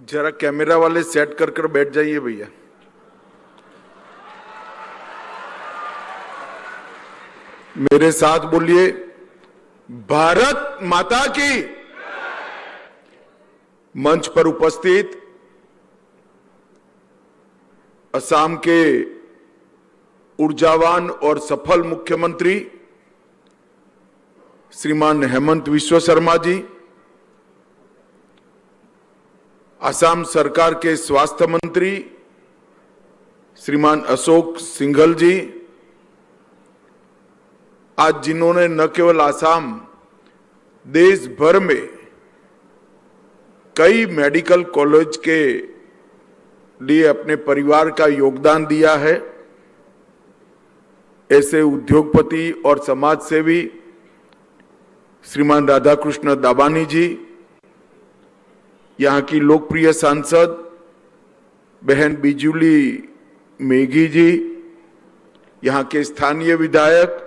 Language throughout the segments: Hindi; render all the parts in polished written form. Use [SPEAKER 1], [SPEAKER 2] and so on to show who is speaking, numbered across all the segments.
[SPEAKER 1] जरा कैमरा वाले सेट कर कर बैठ जाइए भैया। मेरे साथ बोलिए, भारत माता की। मंच पर उपस्थित असम के ऊर्जावान और सफल मुख्यमंत्री श्रीमान हेमंत विश्व शर्मा जी, असम सरकार के स्वास्थ्य मंत्री श्रीमान अशोक सिंघल जी, आज जिन्होंने न केवल असम, देश भर में कई मेडिकल कॉलेज के लिए अपने परिवार का योगदान दिया है, ऐसे उद्योगपति और समाज सेवी श्रीमान राधाकृष्ण दाबानी जी, यहाँ की लोकप्रिय सांसद बहन बिजुली मेघी जी, यहाँ के स्थानीय विधायक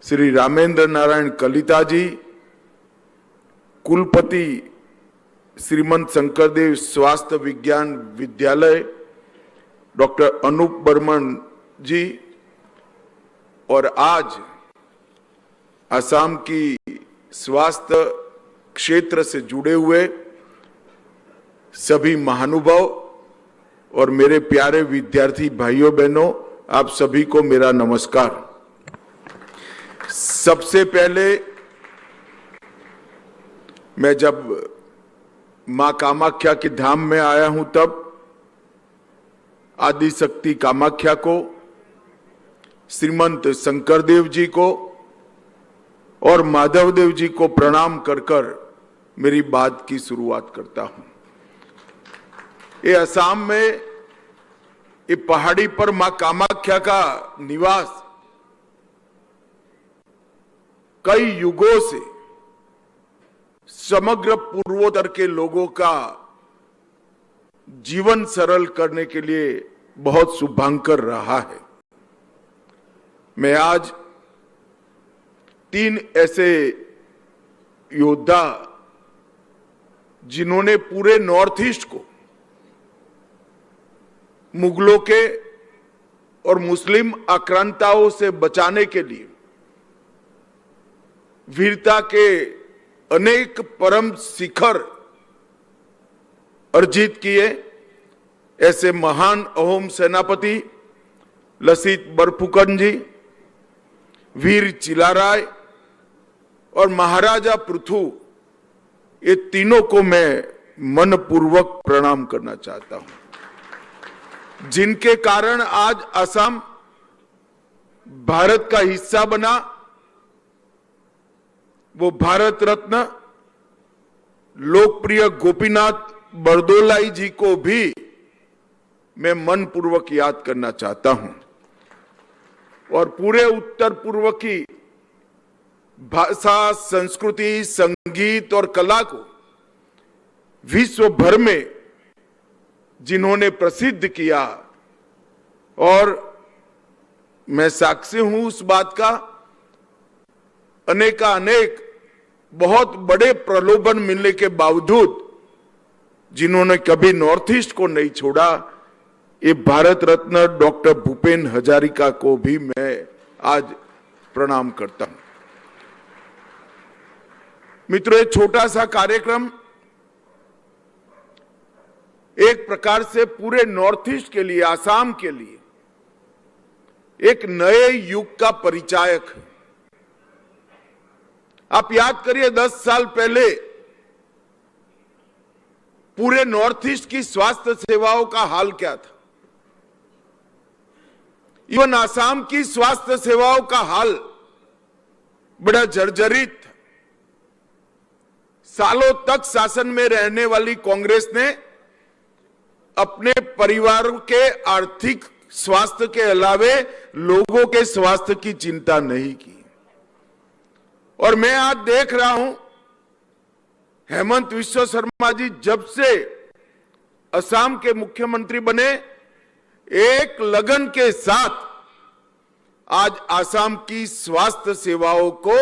[SPEAKER 1] श्री रामेंद्र नारायण कलिता जी, कुलपति श्रीमंत शंकरदेव स्वास्थ्य विज्ञान विद्यालय डॉक्टर अनूप बर्मन जी, और आज असम की स्वास्थ्य क्षेत्र से जुड़े हुए सभी महानुभाव और मेरे प्यारे विद्यार्थी भाइयों बहनों, आप सभी को मेरा नमस्कार। सबसे पहले मैं जब मां कामाख्या के धाम में आया हूं तब आदि शक्ति कामाख्या को, श्रीमंत शंकरदेव जी को और माधवदेव जी को प्रणाम कर कर मेरी बात की शुरुआत करता हूं। ये असम में ये पहाड़ी पर मां कामाख्या का निवास कई युगों से समग्र पूर्वोत्तर के लोगों का जीवन सरल करने के लिए बहुत शुभंकर रहा है। मैं आज 3 ऐसे योद्धा जिन्होंने पूरे नॉर्थ ईस्ट को मुगलों के और मुस्लिम आक्रांताओं से बचाने के लिए वीरता के अनेक परम शिखर अर्जित किए, ऐसे महान अहोम सेनापति लसित बरफुकन जी, वीर चिलाराय और महाराजा पृथु, ये तीनों को मैं मनपूर्वक प्रणाम करना चाहता हूं, जिनके कारण आज असम भारत का हिस्सा बना। वो भारत रत्न लोकप्रिय गोपीनाथ बरदोलाई जी को भी मैं मनपूर्वक याद करना चाहता हूं, और पूरे उत्तर पूर्व की भाषा, संस्कृति, संगीत और कला को विश्व भर में जिन्होंने प्रसिद्ध किया, और मैं साक्षी हूं उस बात का, अनेक बहुत बड़े प्रलोभन मिलने के बावजूद जिन्होंने कभी नॉर्थ ईस्ट को नहीं छोड़ा, ये भारत रत्न डॉक्टर भूपेन हजारिका को भी मैं आज प्रणाम करता हूं। मित्रों, ये छोटा सा कार्यक्रम एक प्रकार से पूरे नॉर्थ ईस्ट के लिए, असम के लिए एक नए युग का परिचायक है। आप याद करिए 10 साल पहले पूरे नॉर्थ ईस्ट की स्वास्थ्य सेवाओं का हाल क्या था। इवन असम की स्वास्थ्य सेवाओं का हाल बड़ा जर्जरित था। सालों तक शासन में रहने वाली कांग्रेस ने अपने परिवार के आर्थिक स्वास्थ्य के अलावे लोगों के स्वास्थ्य की चिंता नहीं की। और मैं आज देख रहा हूं, हेमंत विश्व शर्मा जी जब से असम के मुख्यमंत्री बने, एक लगन के साथ आज असम की स्वास्थ्य सेवाओं को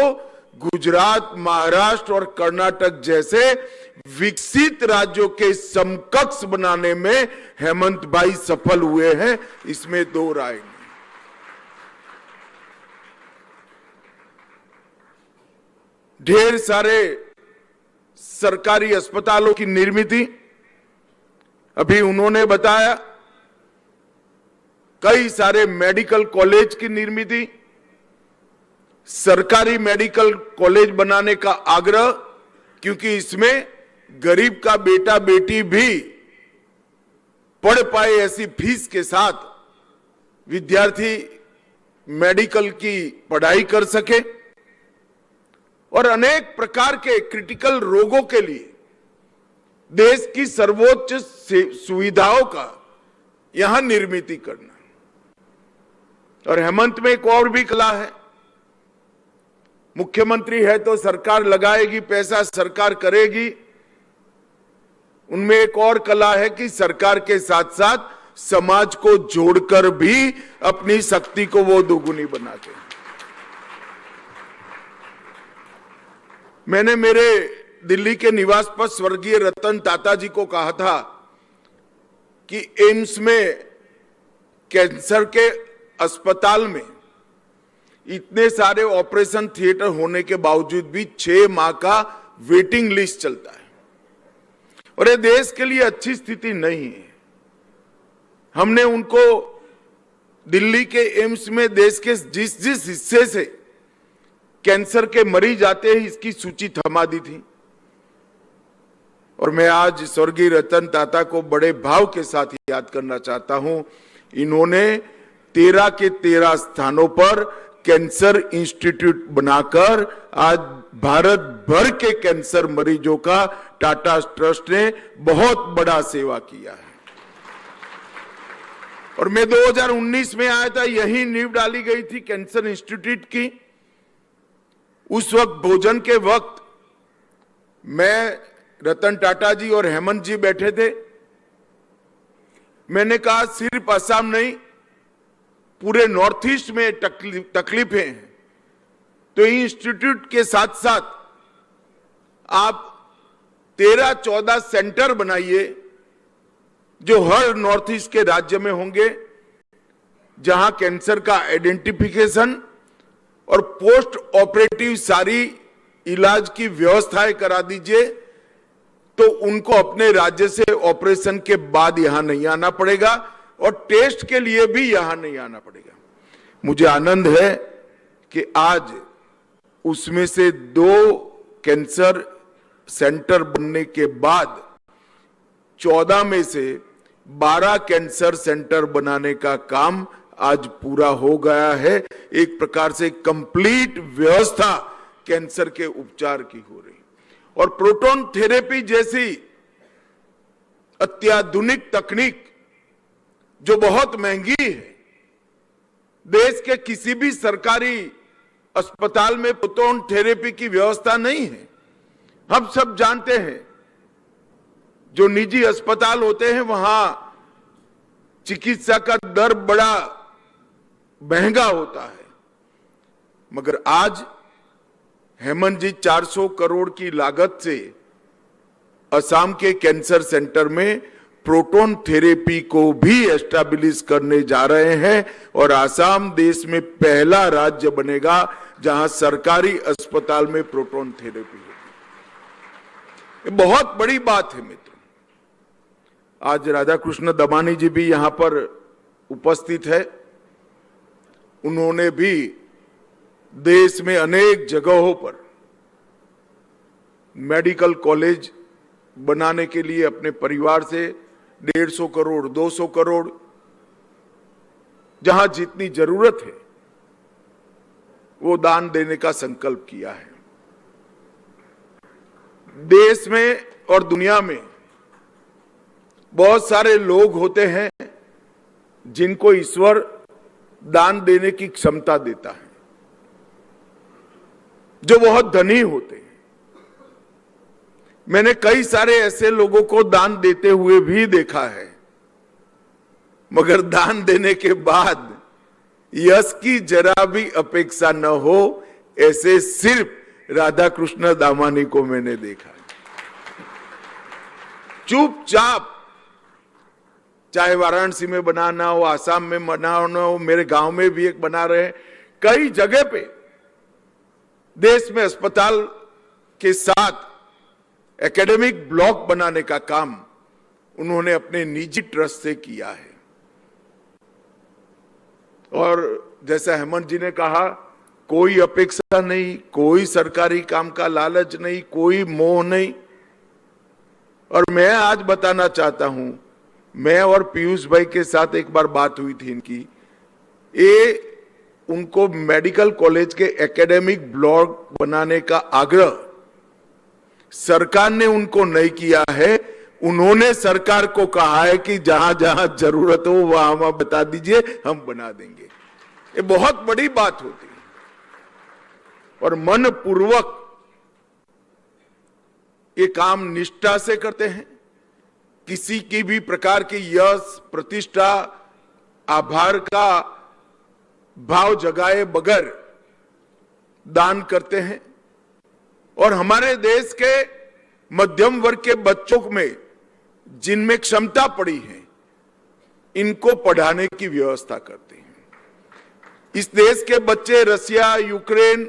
[SPEAKER 1] गुजरात, महाराष्ट्र और कर्नाटक जैसे विकसित राज्यों के समकक्ष बनाने में हेमंत भाई सफल हुए हैं, इसमें दो राय नहीं। ढेर सारे सरकारी अस्पतालों की निर्मित, अभी उन्होंने बताया, कई सारे मेडिकल कॉलेज की निर्मित, सरकारी मेडिकल कॉलेज बनाने का आग्रह, क्योंकि इसमें गरीब का बेटा बेटी भी पढ़ पाए ऐसी फीस के साथ विद्यार्थी मेडिकल की पढ़ाई कर सके, और अनेक प्रकार के क्रिटिकल रोगों के लिए देश की सर्वोच्च सुविधाओं का यहां निर्मित करना। और हेमंत में एक और भी कला है, मुख्यमंत्री है तो सरकार लगाएगी पैसा, सरकार करेगी, उनमें एक और कला है कि सरकार के साथ साथ समाज को जोड़कर भी अपनी शक्ति को वो दोगुनी बनाते हैं। मैंने मेरे दिल्ली के निवास पर स्वर्गीय रतन टाटा जी को कहा था कि एम्स में कैंसर के अस्पताल में इतने सारे ऑपरेशन थिएटर होने के बावजूद भी 6 माह का वेटिंग लिस्ट चलता है, और ये देश के लिए अच्छी स्थिति नहीं है। हमने उनको दिल्ली के एम्स में देश के जिस जिस हिस्से से कैंसर के मरीज आते हैं इसकी सूची थमा दी थी, और मैं आज स्वर्गीय रतन टाटा को बड़े भाव के साथ याद करना चाहता हूं। इन्होंने 13 के 13 स्थानों पर कैंसर इंस्टीट्यूट बनाकर आज भारत भर के कैंसर मरीजों का टाटा ट्रस्ट ने बहुत बड़ा सेवा किया है। और मैं 2019 में आया था, यही नींव डाली गई थी कैंसर इंस्टीट्यूट की। उस वक्त भोजन के वक्त मैं, रतन टाटा जी और हेमंत जी बैठे थे। मैंने कहा सिर्फ असम नहीं, पूरे नॉर्थ ईस्ट में तकलीफें हैं, तो इंस्टीट्यूट के साथ साथ आप 13-14 सेंटर बनाइए जो हर नॉर्थ ईस्ट के राज्य में होंगे, जहां कैंसर का आइडेंटिफिकेशन और पोस्ट ऑपरेटिव सारी इलाज की व्यवस्थाएं करा दीजिए, तो उनको अपने राज्य से ऑपरेशन के बाद यहां नहीं आना पड़ेगा और टेस्ट के लिए भी यहां नहीं आना पड़ेगा। मुझे आनंद है कि आज उसमें से 2 कैंसर सेंटर बनने के बाद 14 में से 12 कैंसर सेंटर बनाने का काम आज पूरा हो गया है। एक प्रकार से कंप्लीट व्यवस्था कैंसर के उपचार की हो रही, और प्रोटॉन थेरेपी जैसी अत्याधुनिक तकनीक जो बहुत महंगी है, देश के किसी भी सरकारी अस्पताल में प्रोटॉन थेरेपी की व्यवस्था नहीं है। हम सब जानते हैं, जो निजी अस्पताल होते हैं वहां चिकित्सा का दर बड़ा महंगा होता है, मगर आज हेमंत जी 400 करोड़ की लागत से असम के कैंसर सेंटर में प्रोटॉन थेरेपी को भी एस्टैब्लिश करने जा रहे हैं, और असम देश में पहला राज्य बनेगा जहां सरकारी अस्पताल में प्रोटॉन थेरेपी होगी। ये बहुत बड़ी बात है मित्रों। आज राधाकृष्ण दमानी जी भी यहां पर उपस्थित है। उन्होंने भी देश में अनेक जगहों पर मेडिकल कॉलेज बनाने के लिए अपने परिवार से 150 करोड़ 200 करोड़ जहां जितनी जरूरत है वो दान देने का संकल्प किया है। देश में और दुनिया में बहुत सारे लोग होते हैं जिनको ईश्वर दान देने की क्षमता देता है, जो बहुत धनी होते हैं। मैंने कई सारे ऐसे लोगों को दान देते हुए भी देखा है, मगर दान देने के बाद यश की जरा भी अपेक्षा न हो, ऐसे सिर्फ राधा कृष्ण दामानी को मैंने देखा। चुपचाप, चाहे वाराणसी में बनाना हो, आसाम में बनाना हो, मेरे गांव में भी एक बना रहे हैं, कई जगह पे देश में अस्पताल के साथ एकेडमिक ब्लॉक बनाने का काम उन्होंने अपने निजी ट्रस्ट से किया है। और जैसा हेमंत जी ने कहा, कोई अपेक्षा नहीं, कोई सरकारी काम का लालच नहीं, कोई मोह नहीं। और मैं आज बताना चाहता हूं, मैं और पीयूष भाई के साथ एक बार बात हुई थी इनकी, उनको मेडिकल कॉलेज के एकेडमिक ब्लॉक बनाने का आग्रह सरकार ने उनको नहीं किया है। उन्होंने सरकार को कहा है कि जहां जहां जरूरत हो वहां वहां बता दीजिए, हम बना देंगे। ये बहुत बड़ी बात होती है। और मन पूर्वक ये काम निष्ठा से करते हैं, किसी की भी प्रकार की यश, प्रतिष्ठा, आभार का भाव जगाए बगैर दान करते हैं। और हमारे देश के मध्यम वर्ग के बच्चों में जिनमें क्षमता पड़ी है, इनको पढ़ाने की व्यवस्था करते हैं। इस देश के बच्चे रसिया, यूक्रेन,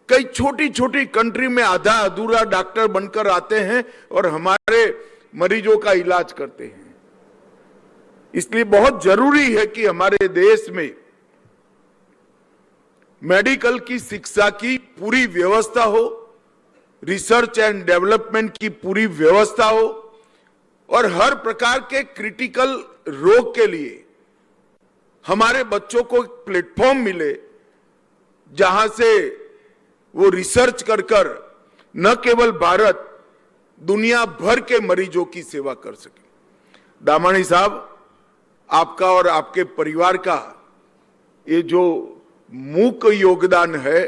[SPEAKER 1] कई छोटी छोटी कंट्री में आधा अधूरा डॉक्टर बनकर आते हैं और हमारे मरीजों का इलाज करते हैं। इसलिए बहुत जरूरी है कि हमारे देश में मेडिकल की शिक्षा की पूरी व्यवस्था हो, रिसर्च एंड डेवलपमेंट की पूरी व्यवस्था हो, और हर प्रकार के क्रिटिकल रोग के लिए हमारे बच्चों को एक प्लेटफॉर्म मिले, जहां से वो रिसर्च कर न केवल भारत, दुनिया भर के मरीजों की सेवा कर सके। दामानी साहब, आपका और आपके परिवार का ये जो मुख्य योगदान है,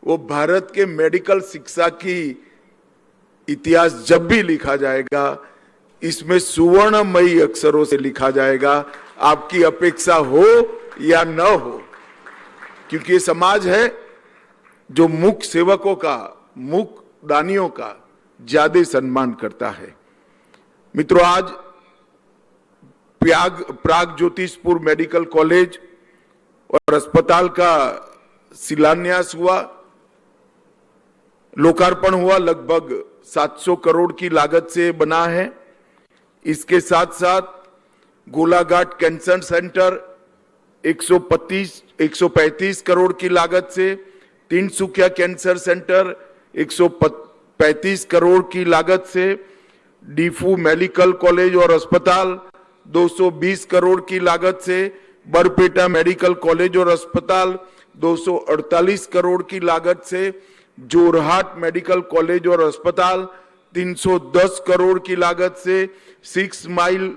[SPEAKER 1] वो भारत के मेडिकल शिक्षा की इतिहास जब भी लिखा जाएगा, इसमें सुवर्णमयी अक्षरों से लिखा जाएगा, आपकी अपेक्षा हो या न हो। क्योंकि ये समाज है जो मुख सेवकों का, मुख दानियों का ज्यादा सम्मान करता है। मित्रों, आज प्राग ज्योतिषपुर मेडिकल कॉलेज और अस्पताल का शिलान्यास हुआ, लोकार्पण हुआ। लगभग 700 करोड़ की लागत से बना है। इसके साथ साथ गोलाघाट कैंसर सेंटर 135 करोड़ की लागत से, तिनसुकिया कैंसर सेंटर 135 करोड़ की लागत से, डीफू मेडिकल कॉलेज और अस्पताल 220 करोड़ की लागत से, बरपेटा मेडिकल कॉलेज और अस्पताल 248 करोड़ की लागत से, जोरहाट मेडिकल कॉलेज और अस्पताल 310 करोड़ की लागत से, 6 माइल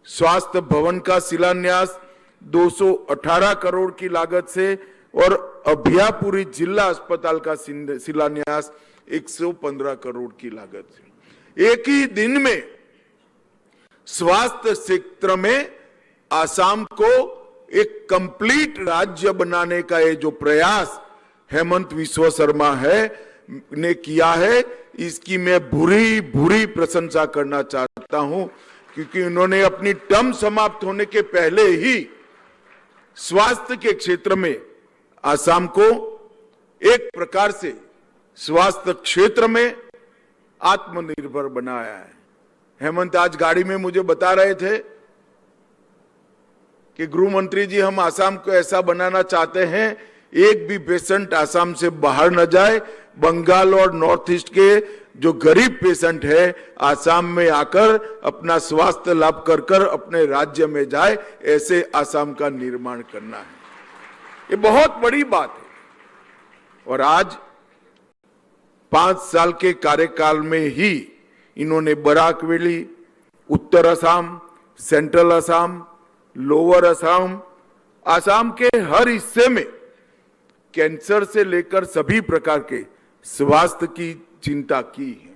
[SPEAKER 1] स्वास्थ्य भवन का शिलान्यास 218 करोड़ की लागत से, और अभयापुरी जिला अस्पताल का शिलान्यास 115 करोड़ की लागत से। एक ही दिन में स्वास्थ्य क्षेत्र में आसाम को एक कंप्लीट राज्य बनाने का ये जो प्रयास हेमंत विश्व शर्मा ने किया है, इसकी मैं भूरी प्रशंसा करना चाहता हूं। क्योंकि उन्होंने अपनी टर्म समाप्त होने के पहले ही स्वास्थ्य के क्षेत्र में आसाम को एक प्रकार से स्वास्थ्य क्षेत्र में आत्मनिर्भर बनाया है। हेमंत आज गाड़ी में मुझे बता रहे थे कि गृह मंत्री जी, हम आसाम को ऐसा बनाना चाहते हैं, एक भी पेशेंट आसाम से बाहर न जाए, बंगाल और नॉर्थ ईस्ट के जो गरीब पेशेंट है आसाम में आकर अपना स्वास्थ्य लाभ कर अपने राज्य में जाए, ऐसे आसाम का निर्माण करना है। ये बहुत बड़ी बात है। और आज 5 साल के कार्यकाल में ही इन्होंने बराक वैली, उत्तर असम, सेंट्रल असम, लोअर असम, आसाम के हर हिस्से में कैंसर से लेकर सभी प्रकार के स्वास्थ्य की चिंता की है।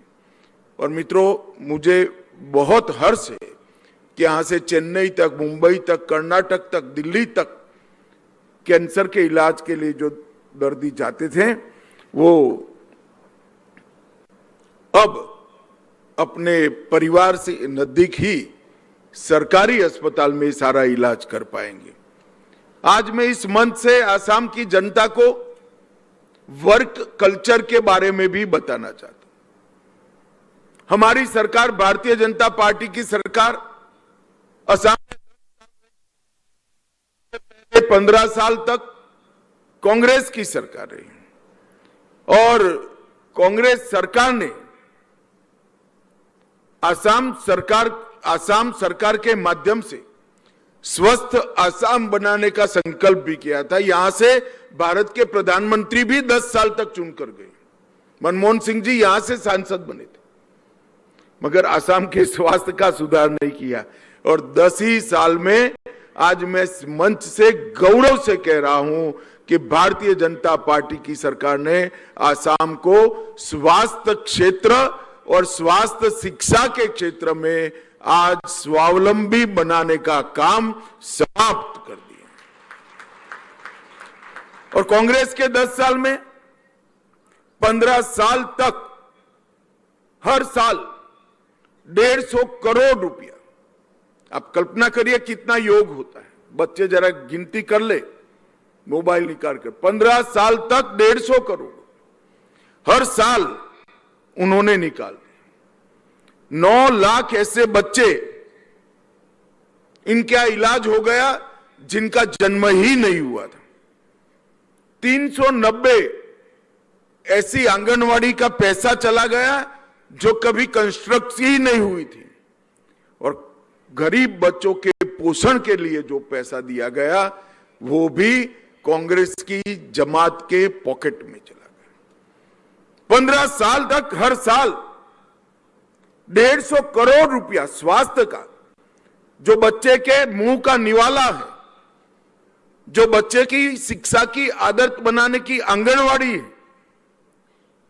[SPEAKER 1] और मित्रों, मुझे बहुत हर्ष है कि यहां से चेन्नई तक, मुंबई तक, कर्नाटक तक, दिल्ली तक कैंसर के इलाज के लिए जो दर्दी जाते थे, वो अब अपने परिवार से नजदीक ही सरकारी अस्पताल में सारा इलाज कर पाएंगे। आज मैं इस मंच से आसाम की जनता को वर्क कल्चर के बारे में भी बताना चाहता हूं। हमारी सरकार, भारतीय जनता पार्टी की सरकार, असम में 15 साल तक कांग्रेस की सरकार रही और कांग्रेस सरकार ने आसाम सरकार के माध्यम से स्वस्थ आसाम बनाने का संकल्प भी किया था। यहां से भारत के प्रधानमंत्री भी 10 साल तक चुनकर गए। मनमोहन सिंह जी यहां से सांसद बने थे, मगर आसाम के स्वास्थ्य का सुधार नहीं किया। और 10 ही साल में आज मैं इस मंच से गौरव से कह रहा हूं कि भारतीय जनता पार्टी की सरकार ने आसाम को स्वास्थ्य क्षेत्र और स्वास्थ्य शिक्षा के क्षेत्र में आज स्वावलंबी बनाने का काम समाप्त कर दिया। और कांग्रेस के 10 साल में 15 साल तक हर साल 150 करोड़ रुपया, आप कल्पना करिए कितना योग होता है। बच्चे जरा गिनती कर ले, मोबाइल निकाल कर। 15 साल तक 150 करोड़ हर साल उन्होंने निकाल दिया। 9 लाख ऐसे बच्चे, इनका इलाज हो गया जिनका जन्म ही नहीं हुआ था। 390 ऐसी आंगनवाड़ी का पैसा चला गया जो कभी कंस्ट्रक्ट ही नहीं हुई थी। और गरीब बच्चों के पोषण के लिए जो पैसा दिया गया वो भी कांग्रेस की जमात के पॉकेट में चला गया। 15 साल तक हर साल 150 करोड़ रुपया स्वास्थ्य का, जो बच्चे के मुंह का निवाला है, जो बच्चे की शिक्षा की आदत बनाने की आंगनवाड़ी है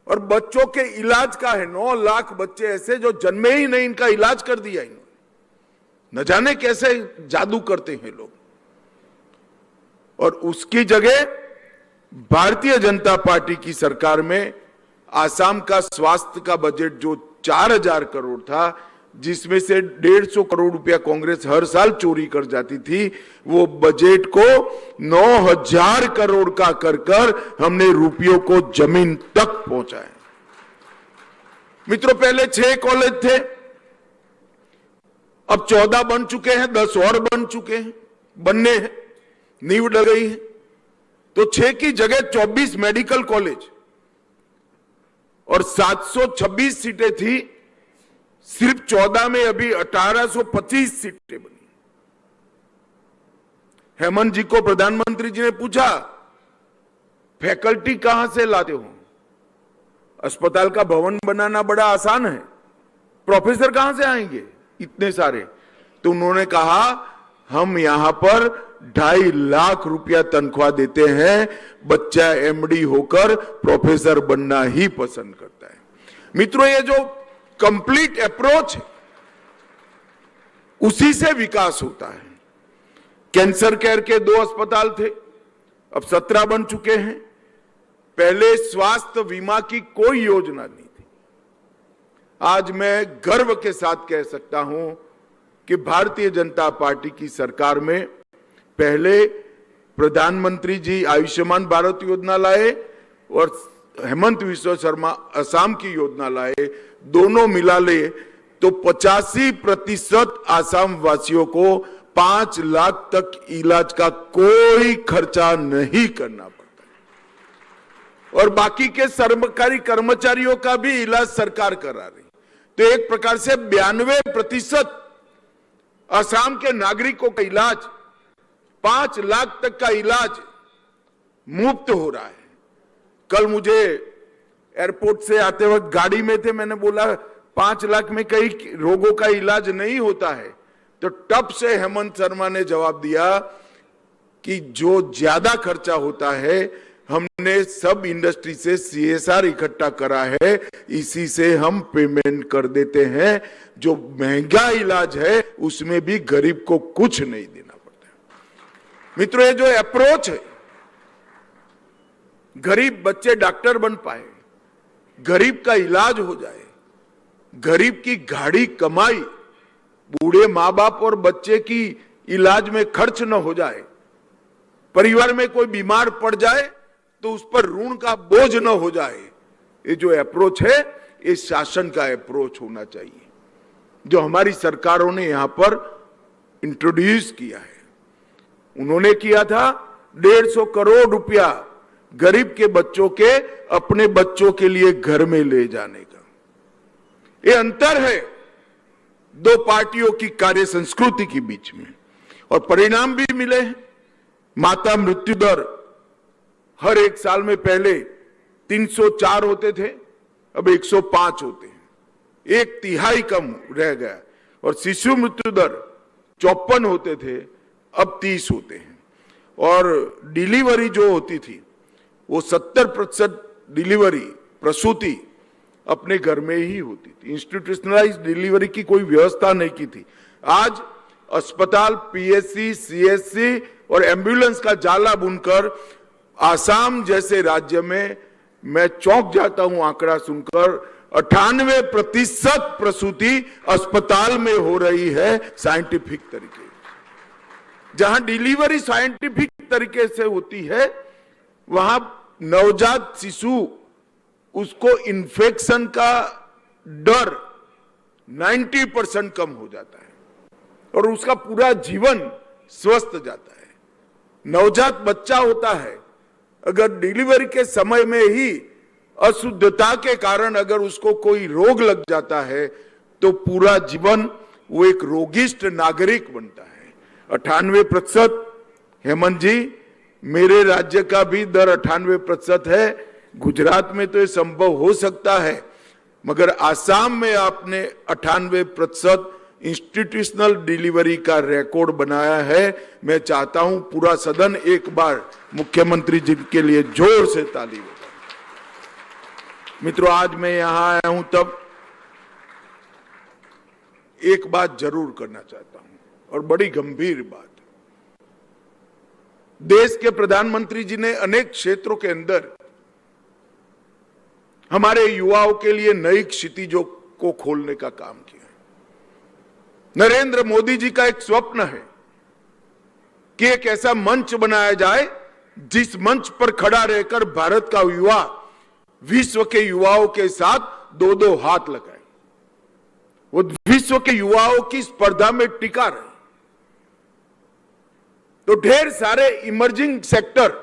[SPEAKER 1] और बच्चों के इलाज का है। 9 लाख बच्चे ऐसे जो जन्मे ही नहीं, इनका इलाज कर दिया इन्होंने। न जाने कैसे जादू करते हैं लोग। और उसकी जगह भारतीय जनता पार्टी की सरकार में आसाम का स्वास्थ्य का बजट जो 4000 करोड़ था, जिसमें से 150 करोड़ रुपया कांग्रेस हर साल चोरी कर जाती थी, वो बजट को 9000 करोड़ का कर हमने रुपयों को जमीन तक पहुंचाया। मित्रों, पहले 6 कॉलेज थे, अब 14 बन चुके हैं, 10 और बन चुके हैं, बनने हैं, नींव डल गई है। तो 6 की जगह 24 मेडिकल कॉलेज और 726 सीटें थी, सिर्फ 14 में अभी 1825 सीटें बनी। हेमंत जी को प्रधानमंत्री जी ने पूछा, फैकल्टी कहां से लाते हो? अस्पताल का भवन बनाना बड़ा आसान है, प्रोफेसर कहां से आएंगे इतने सारे? तो उन्होंने कहा, हम यहां पर 2.5 लाख रुपया तनख्वाह देते हैं, बच्चा एमडी होकर प्रोफेसर बनना ही पसंद करता है। मित्रों, ये जो कंप्लीट अप्रोच है, उसी से विकास होता है। कैंसर केयर के 2 अस्पताल थे, अब 17 बन चुके हैं। पहले स्वास्थ्य बीमा की कोई योजना नहीं थी। आज मैं गर्व के साथ कह सकता हूं कि भारतीय जनता पार्टी की सरकार में पहले प्रधानमंत्री जी आयुष्मान भारत योजना लाए और हेमंत विश्व शर्मा असम की योजना लाए। दोनों मिला ले तो 85% असम वासियों को 5 लाख तक इलाज का कोई खर्चा नहीं करना पड़ता और बाकी के सरकारी कर्मचारियों का भी इलाज सरकार करा रही। तो एक प्रकार से 92% असम के नागरिकों का इलाज, 5 लाख तक का इलाज मुफ्त हो रहा है। कल मुझे एयरपोर्ट से आते वक्त गाड़ी में थे, मैंने बोला 5 लाख में कई रोगों का इलाज नहीं होता है। तो तब से हेमंत शर्मा ने जवाब दिया कि जो ज्यादा खर्चा होता है, हमने सब इंडस्ट्री से CSR इकट्ठा करा है, इसी से हम पेमेंट कर देते हैं। जो महंगा इलाज है उसमें भी गरीब को कुछ नहीं देना पड़ता। मित्रों, ये जो अप्रोच है, गरीब बच्चे डॉक्टर बन पाए, गरीब का इलाज हो जाए, गरीब की गाड़ी कमाई, बूढ़े माँ बाप और बच्चे की इलाज में खर्च न हो जाए, परिवार में कोई बीमार पड़ जाए तो उस पर ऋण का बोझ न हो जाए। ये जो अप्रोच है, ये शासन का अप्रोच होना चाहिए, जो हमारी सरकारों ने यहां पर इंट्रोड्यूस किया है। उन्होंने किया था 150 करोड़ रुपया गरीब के बच्चों के अपने बच्चों के लिए घर में ले जाने का। ये अंतर है दो पार्टियों की कार्य संस्कृति के बीच में, और परिणाम भी मिले हैं। माता मृत्यु दर हर एक साल में पहले 304 होते थे, अब 105 होते हैं, 1/3 कम रह गया। और शिशु मृत्यु दर 54 होते थे, अब 30 होते हैं। और डिलीवरी जो होती थी वो 70% डिलीवरी, प्रसूति अपने घर में ही होती थी। इंस्टीट्यूशनलाइज डिलीवरी की कोई व्यवस्था नहीं की थी। आज अस्पताल, पीएससी, सीएससी और एम्बुलेंस का जाला बुनकर आसाम जैसे राज्य में मैं चौंक जाता हूं आंकड़ा सुनकर, 98% प्रसूति अस्पताल में हो रही है साइंटिफिक तरीके। जहां डिलीवरी साइंटिफिक तरीके से होती है, वहां नवजात शिशु, उसको इन्फेक्शन का डर 90% कम हो जाता है और उसका पूरा जीवन स्वस्थ जाता है। नवजात बच्चा होता है, अगर डिलीवरी के समय में ही अशुद्धता के कारण अगर उसको कोई रोग लग जाता है तो पूरा जीवन वो एक रोगिष्ट नागरिक बनता है। 98%, हेमंत जी, मेरे राज्य का भी दर 98% है। गुजरात में तो ये संभव हो सकता है, मगर आसाम में आपने 98% इंस्टीट्यूशनल डिलीवरी का रिकॉर्ड बनाया है। मैं चाहता हूं पूरा सदन एक बार मुख्यमंत्री जी के लिए जोर से ताली बजाए। मित्रों, आज मैं यहां आया हूं तब एक बात जरूर करना चाहता हूं, और बड़ी गंभीर बात। देश के प्रधानमंत्री जी ने अनेक क्षेत्रों के अंदर हमारे युवाओं के लिए नई क्षितिजों को खोलने का काम किया। नरेंद्र मोदी जी का एक स्वप्न है कि एक ऐसा मंच बनाया जाए जिस मंच पर खड़ा रहकर भारत का युवा विश्व के युवाओं के साथ दो दो हाथ लगाए, वो विश्व के युवाओं की स्पर्धा में टिका रहे। तो ढेर सारे इमर्जिंग सेक्टर,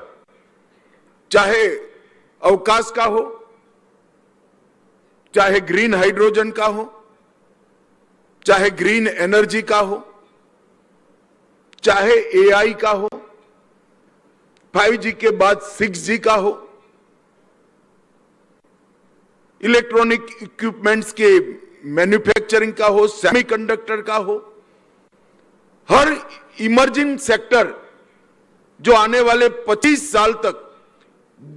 [SPEAKER 1] चाहे अवकाश का हो, चाहे ग्रीन हाइड्रोजन का हो, चाहे ग्रीन एनर्जी का हो, चाहे एआई का हो, 5G के बाद 6G का हो, इलेक्ट्रॉनिक इक्विपमेंट्स के मैन्युफैक्चरिंग का हो, सेमीकंडक्टर का हो, हर इमर्जिंग सेक्टर जो आने वाले 25 साल तक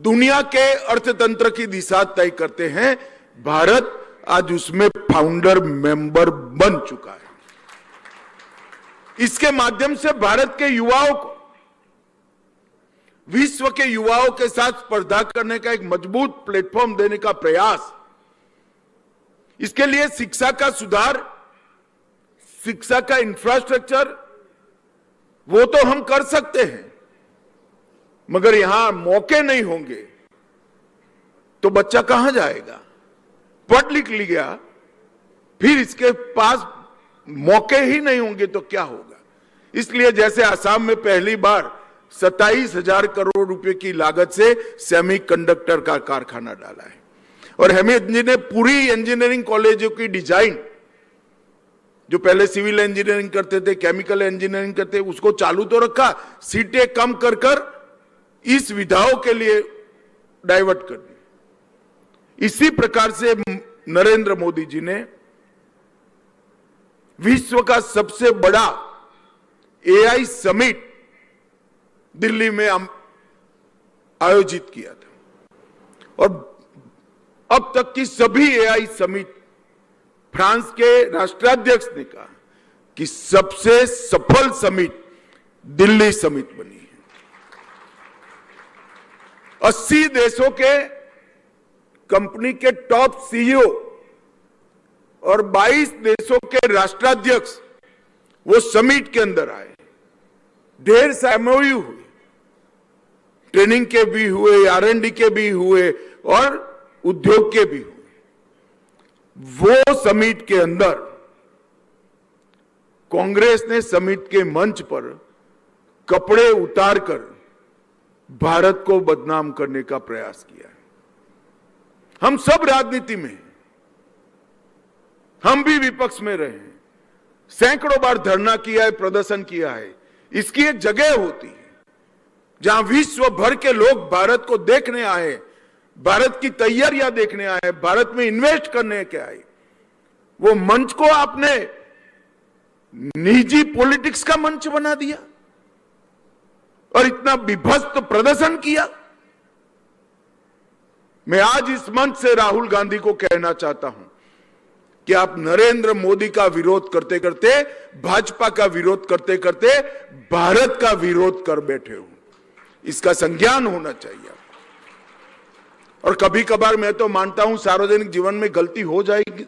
[SPEAKER 1] दुनिया के अर्थतंत्र की दिशा तय करते हैं, भारत आज उसमें फाउंडर मेंबर बन चुका है। इसके माध्यम से भारत के युवाओं को विश्व के युवाओं के साथ स्पर्धा करने का एक मजबूत प्लेटफॉर्म देने का प्रयास। इसके लिए शिक्षा का सुधार, शिक्षा का इंफ्रास्ट्रक्चर, वो तो हम कर सकते हैं, मगर यहां मौके नहीं होंगे तो बच्चा कहां जाएगा? पढ़ लिख लिया, फिर इसके पास मौके ही नहीं होंगे तो क्या होगा? इसलिए जैसे आसाम में पहली बार 27,000 करोड़ रुपए की लागत से सेमीकंडक्टर का कारखाना डाला है, और हेमंत जी ने पूरी इंजीनियरिंग कॉलेजों की डिजाइन, जो पहले सिविल इंजीनियरिंग करते थे, केमिकल इंजीनियरिंग करते, उसको चालू तो रखा, सीटें कम कर कर इस विधाओं के लिए डाइवर्ट कर दी। इसी प्रकार से नरेंद्र मोदी जी ने विश्व का सबसे बड़ा एआई समिट दिल्ली में आयोजित किया था, और अब तक की सभी एआई समिट, फ्रांस के राष्ट्राध्यक्ष ने कहा कि सबसे सफल समिट दिल्ली समिट बनी है। 80 देशों के कंपनी के टॉप सीईओ और 22 देशों के राष्ट्राध्यक्ष वो समिट के अंदर आए। ढेर से एमओयू हुए, ट्रेनिंग के भी हुए, R&D के भी हुए और उद्योग के भी हुए। वो समिट के अंदर कांग्रेस ने समिट के मंच पर कपड़े उतारकर भारत को बदनाम करने का प्रयास किया है। हम सब राजनीति में, हम भी विपक्ष में रहे हैं, सैकड़ों बार धरना किया है, प्रदर्शन किया है। इसकी एक जगह होती है जहां विश्व भर के लोग भारत को देखने आए, भारत की तैयारियां देखने आए, भारत में इन्वेस्ट करने के आए। वो मंच को आपने निजी पॉलिटिक्स का मंच बना दिया और इतना विभत्स प्रदर्शन किया। मैं आज इस मंच से राहुल गांधी को कहना चाहता हूं कि आप नरेंद्र मोदी का विरोध करते करते, भाजपा का विरोध करते करते भारत का विरोध कर बैठे हो। इसका संज्ञान होना चाहिए। और कभी कभार मैं तो मानता हूं सार्वजनिक जीवन में गलती हो जाएगी,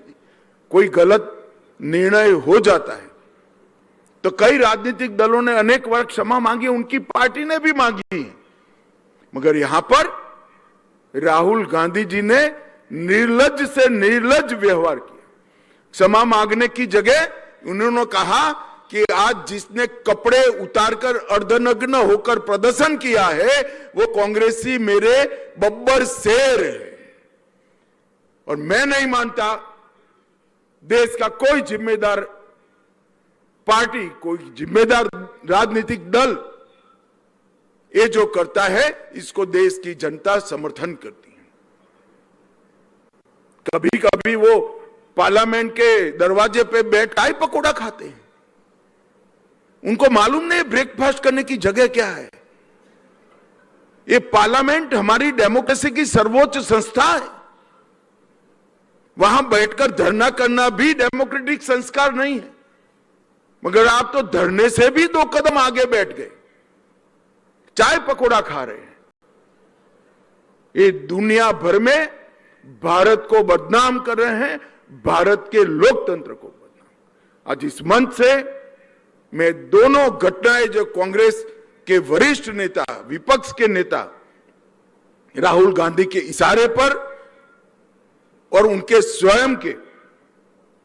[SPEAKER 1] कोई गलत निर्णय हो जाता है, तो कई राजनीतिक दलों ने अनेक बार क्षमा मांगी, उनकी पार्टी ने भी मांगी है। मगर यहां पर राहुल गांधी जी ने निर्लज्ज से निर्लज्ज व्यवहार किया। क्षमा मांगने की जगह उन्होंने कहा कि आज जिसने कपड़े उतारकर अर्धनग्न होकर प्रदर्शन किया है वो कांग्रेसी मेरे बब्बर शेर है। और मैं नहीं मानता देश का कोई जिम्मेदार पार्टी, कोई जिम्मेदार राजनीतिक दल ये जो करता है इसको देश की जनता समर्थन करती है। कभी कभी वो पार्लियामेंट के दरवाजे पे बैठ चाय पकौड़ा खाते हैं, उनको मालूम नहीं ब्रेकफास्ट करने की जगह क्या है। ये पार्लियामेंट हमारी डेमोक्रेसी की सर्वोच्च संस्था है, वहां बैठकर धरना करना भी डेमोक्रेटिक संस्कार नहीं है। मगर आप तो धरने से भी 2 कदम आगे बैठ गए, चाय पकौड़ा खा रहे हैं। ये दुनिया भर में भारत को बदनाम कर रहे हैं, भारत के लोकतंत्र को बदनाम। आज इस मंच से मैं दोनों घटनाएं जो कांग्रेस के वरिष्ठ नेता, विपक्ष के नेता राहुल गांधी के इशारे पर और उनके स्वयं के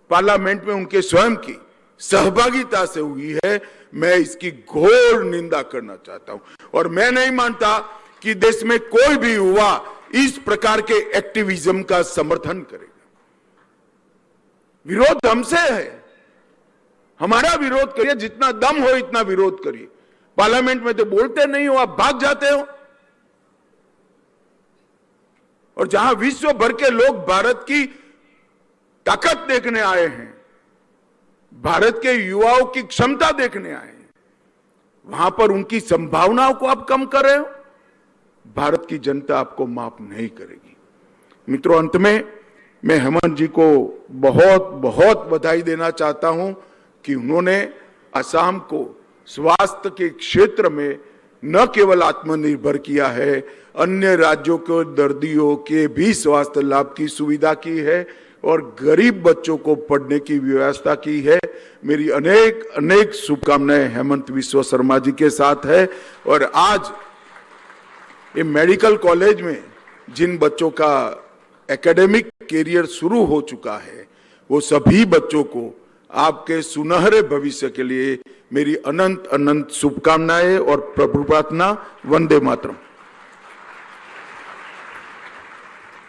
[SPEAKER 1] पार्लियामेंट में उनके स्वयं की सहभागिता से हुई है, मैं इसकी घोर निंदा करना चाहता हूं। और मैं नहीं मानता कि देश में कोई भी युवा इस प्रकार के एक्टिविज्म का समर्थन करेगा। विरोध हमसे है, हमारा विरोध करिए, जितना दम हो इतना विरोध करिए। पार्लियामेंट में तो बोलते नहीं हो, आप भाग जाते हो। और जहां विश्व भर के लोग भारत की ताकत देखने आए हैं, भारत के युवाओं की क्षमता देखने आए हैं, वहां पर उनकी संभावनाओं को आप कम कर रहे हो। भारत की जनता आपको माफ नहीं करेगी। मित्रों, अंत में मैं हेमंत जी को बहुत बहुत बधाई देना चाहता हूं कि उन्होंने असम को स्वास्थ्य के क्षेत्र में न केवल आत्मनिर्भर किया है, अन्य राज्यों के दर्दियों के भी स्वास्थ्य लाभ की सुविधा की है और गरीब बच्चों को पढ़ने की व्यवस्था की है। मेरी अनेक अनेक शुभकामनाएं हेमंत विश्व शर्मा जी के साथ है। और आज ये मेडिकल कॉलेज में जिन बच्चों का एकेडमिक कैरियर शुरू हो चुका है, वो सभी बच्चों को आपके सुनहरे भविष्य के लिए मेरी अनंत अनंत शुभकामनाएं और प्रभु प्रार्थना। वंदे मातरम।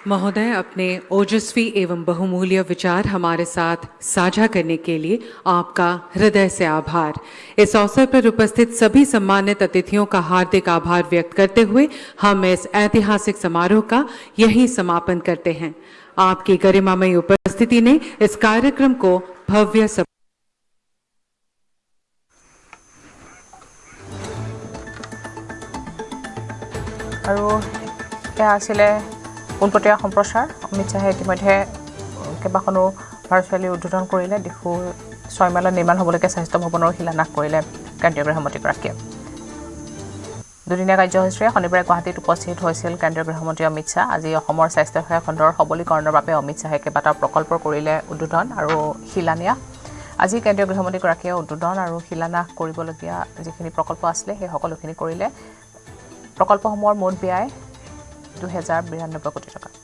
[SPEAKER 2] महोदय, अपने ओजस्वी एवं बहुमूल्य विचार हमारे साथ साझा करने के लिए आपका हृदय से आभार। इस अवसर पर उपस्थित सभी सम्मानित अतिथियों का हार्दिक आभार व्यक्त करते हुए हम इस ऐतिहासिक समारोह का यहीं समापन करते हैं। आपकी गरिमामयी उपस्थिति ने इस कार्यक्रम को भव्य
[SPEAKER 3] পোনপটীয়া সম্প্ৰচাৰ। অমিত শ্বাহে ইতিমধ্যে কেইবাখনো ভাৰ্চুৱেলি উদ্বোধন কৰিলে। ডিফু 6 মাইলত নিৰ্মাণ হ'বলগীয়া স্বাস্থ্য ভৱনৰ শিলান্যাস কৰিলে কেন্দ্ৰীয় গৃহমন্ত্ৰীগৰাকীয়ে। দুদিনীয়া কাৰ্যসূচীৰে শনিবাৰে গুৱাহাটীত উপস্থিত হৈছিল কেন্দ্ৰীয় গৃহমন্ত্ৰী অমিত শ্বাহ আজি অসমৰ স্বাস্থ্যসেৱা খণ্ডৰ সবলীকৰণৰ বাবে অমিত শ্বাহে কেইবাটাও প্ৰকল্পৰ কৰিলে উদ্বোধন আৰু শিলান্যাস আজি কেন্দ্ৰীয় গৃহমন্ত্ৰীগৰাকীয়ে উদ্বোধন আৰু শিলান্যাস কৰিবলগীয়া যিখিনি প্ৰকল্প আছিলে সেই সকলোখিনি কৰিলে প্ৰকল্পসমূহৰ মুঠ ব্যয় 2092 কোটি টকা